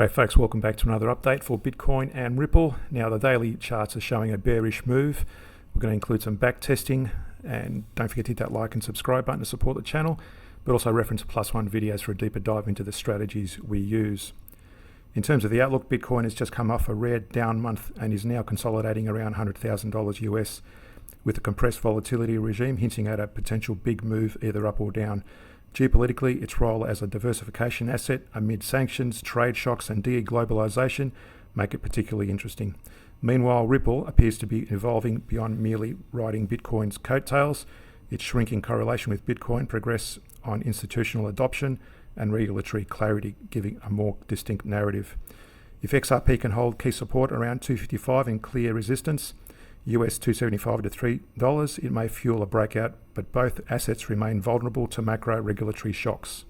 G'day folks, welcome back to another update for Bitcoin and Ripple. Now the daily charts are showing a bearish move. We're going to include some back testing, and don't forget to hit that like and subscribe button to support the channel, but also reference +1 videos for a deeper dive into the strategies we use. In terms of the outlook, Bitcoin has just come off a rare down month and is now consolidating around $100,000 US, with a compressed volatility regime hinting at a potential big move either up or down. Geopolitically, its role as a diversification asset amid sanctions, trade shocks and de-globalization make it particularly interesting. Meanwhile, Ripple appears to be evolving beyond merely riding Bitcoin's coattails. Its shrinking correlation with Bitcoin progress on institutional adoption and regulatory clarity, giving a more distinct narrative. If XRP can hold key support around 255 and clear resistance, US $2.75 to $3, it may fuel a breakout, but both assets remain vulnerable to macro regulatory shocks.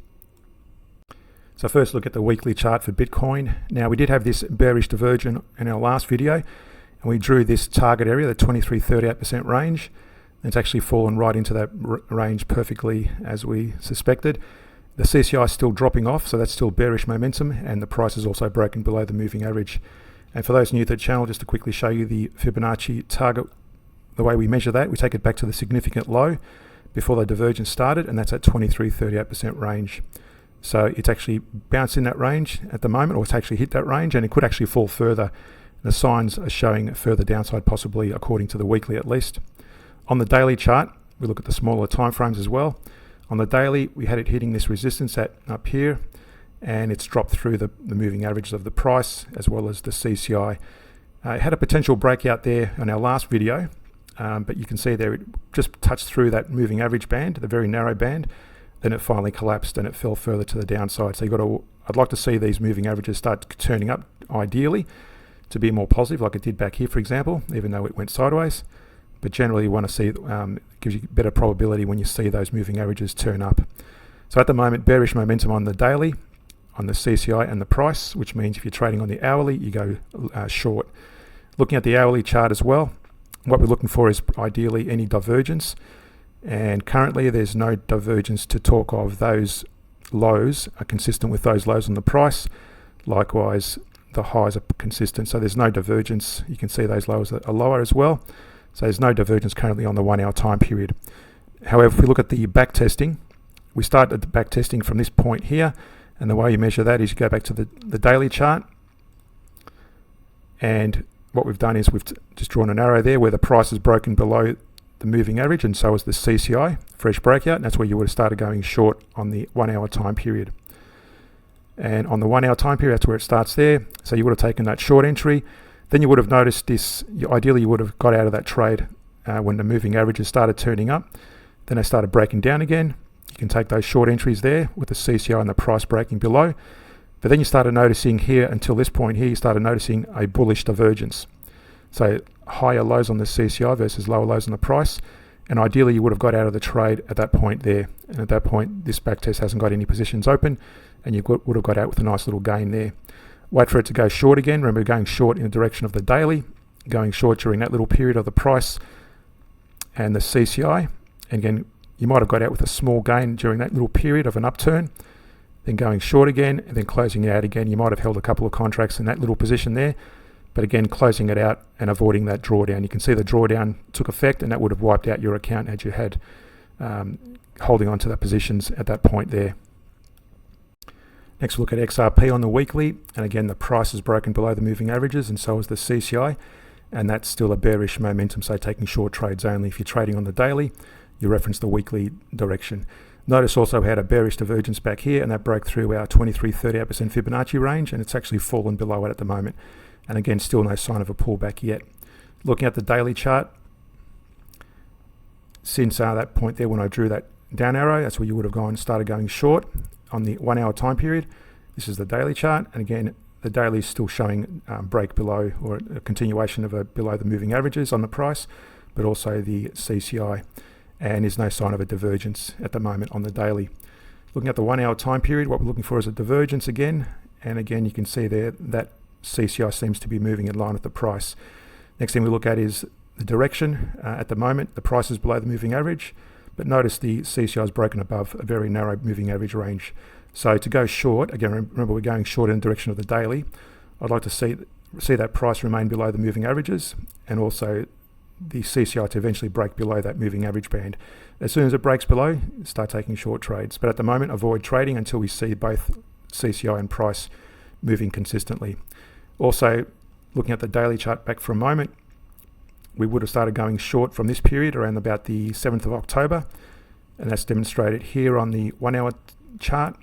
So first look at the weekly chart for Bitcoin. Now we did have this bearish divergence in our last video, and we drew this target area, the 23-38% range. It's actually fallen right into that range perfectly as we suspected. The CCI is still dropping off, so that's still bearish momentum, and the price is also broken below the moving average. And for those new to the channel, just to quickly show you the Fibonacci target, the way we measure that, we take it back to the significant low before the divergence started, and that's at 23-38% range. So it's actually bounced in that range at the moment, or it's actually hit that range, and it could actually fall further. The signs are showing further downside, possibly according to the weekly at least. On the daily chart, we look at the smaller time frames as well. On the daily, we had it hitting this resistance at up here, and it's dropped through the moving averages of the price as well as the CCI. It had a potential breakout there on our last video, but you can see there it just touched through that moving average band, the very narrow band. Then it finally collapsed and it fell further to the downside. So I'd like to see these moving averages start turning up, ideally, to be more positive, like it did back here, for example, even though it went sideways. But generally, you want to see it gives you better probability when you see those moving averages turn up. So at the moment, bearish momentum on the daily, on the CCI and the price, which means if you're trading on the hourly, you go short. Looking at the hourly chart as well, what we're looking for is ideally any divergence, and currently there's no divergence to talk of. Those lows are consistent with those lows on the price. Likewise, the highs are consistent, so there's no divergence. You can see those lows are lower as well, so there's no divergence currently on the 1 hour time period. However, if we look at the back testing, we start at the back testing from this point here, and the way you measure that is you go back to the daily chart, and what we've done is we've just drawn an arrow there where the price is broken below the moving average, and so is the CCI, fresh breakout, and that's where you would have started going short on the 1 hour time period. And on the 1 hour time period, that's where it starts there, so you would have taken that short entry. Then you would have noticed this, ideally you would have got out of that trade when the moving averages started turning up. Then they started breaking down again. You can take those short entries there with the CCI and the price breaking below. But then you started noticing here, until this point here, you started noticing a bullish divergence. So higher lows on the CCI versus lower lows on the price. And ideally you would have got out of the trade at that point there. And at that point, this backtest hasn't got any positions open, and you would have got out with a nice little gain there. Wait for it to go short again. Remember, going short in the direction of the daily, going short during that little period of the price and the CCI. And again, you might have got out with a small gain during that little period of an upturn, then going short again, and then closing it out again. You might have held a couple of contracts in that little position there, but again, closing it out and avoiding that drawdown. You can see the drawdown took effect, and that would have wiped out your account had you had holding on to the positions at that point there. Next, we'll look at XRP on the weekly, and again, the price is broken below the moving averages, and so is the CCI, and that's still a bearish momentum, so taking short trades only. If you're trading on the daily, you reference the weekly direction. Notice also we had a bearish divergence back here, and that broke through our 23-38% Fibonacci range, and it's actually fallen below it at the moment. And again, still no sign of a pullback yet. Looking at the daily chart, since that point there when I drew that down arrow, that's where you would have started going short on the 1 hour time period. This is the daily chart, and again, the daily is still showing break below, or a continuation of below the moving averages on the price, but also the CCI. And there's no sign of a divergence at the moment on the daily. Looking at the 1 hour time period, what we're looking for is a divergence again, and again you can see there that CCI seems to be moving in line with the price. Next thing we look at is the direction. At the moment, the price is below the moving average, but notice the CCI is broken above a very narrow moving average range. So to go short, again, remember we're going short in the direction of the daily. I'd like to see that price remain below the moving averages, and also the CCI to eventually break below that moving average band. As soon as it breaks below, start taking short trades. But at the moment, avoid trading until we see both CCI and price moving consistently. Also, looking at the daily chart back for a moment, we would have started going short from this period around about the 7th of October, and that's demonstrated here on the 1 hour chart,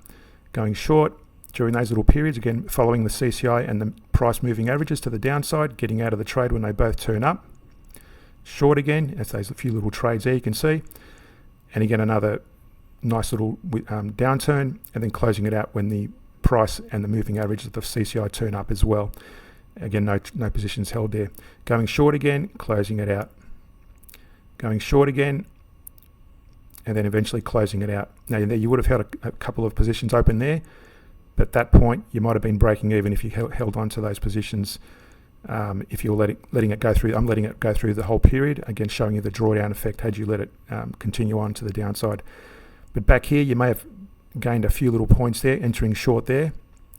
going short during those little periods, again following the CCI and the price moving averages to the downside, getting out of the trade when they both turn up. Short again, as those a few little trades there you can see, and again another nice little downturn, and then closing it out when the price and the moving averages of the CCI turn up as well. Again, no positions held there. Going short again, closing it out. Going short again, and then eventually closing it out. Now there you would have held a couple of positions open there, but at that point you might have been breaking even if you held on to those positions. If you're letting it go through, I'm letting it go through the whole period, again showing you the drawdown effect had you let it continue on to the downside. But back here you may have gained a few little points there, entering short there,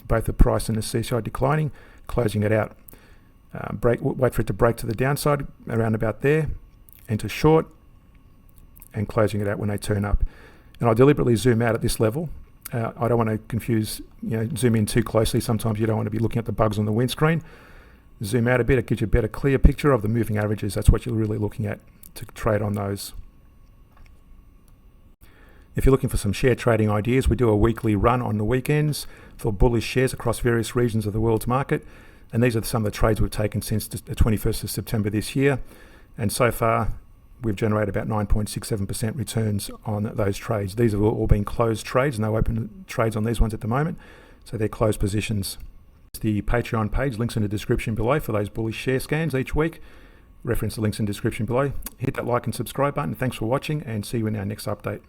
both the price and the CCI declining, closing it out. Wait for it to break to the downside around about there, enter short, and closing it out when they turn up. And I deliberately zoom out at this level. I don't want to confuse, zoom in too closely. Sometimes you don't want to be looking at the bugs on the windscreen. Zoom out a bit, it gives you a better clear picture of the moving averages. That's what you're really looking at to trade on those. If you're looking for some share trading ideas, we do a weekly run on the weekends for bullish shares across various regions of the world's market. And these are some of the trades we've taken since the 21st of September this year. And so far, we've generated about 9.67% returns on those trades. These have all been closed trades, no open trades on these ones at the moment. So they're closed positions. The Patreon page, links in the description below for those bullish share scans each week. Reference the links in the description below. Hit that like and subscribe button. Thanks for watching, and see you in our next update.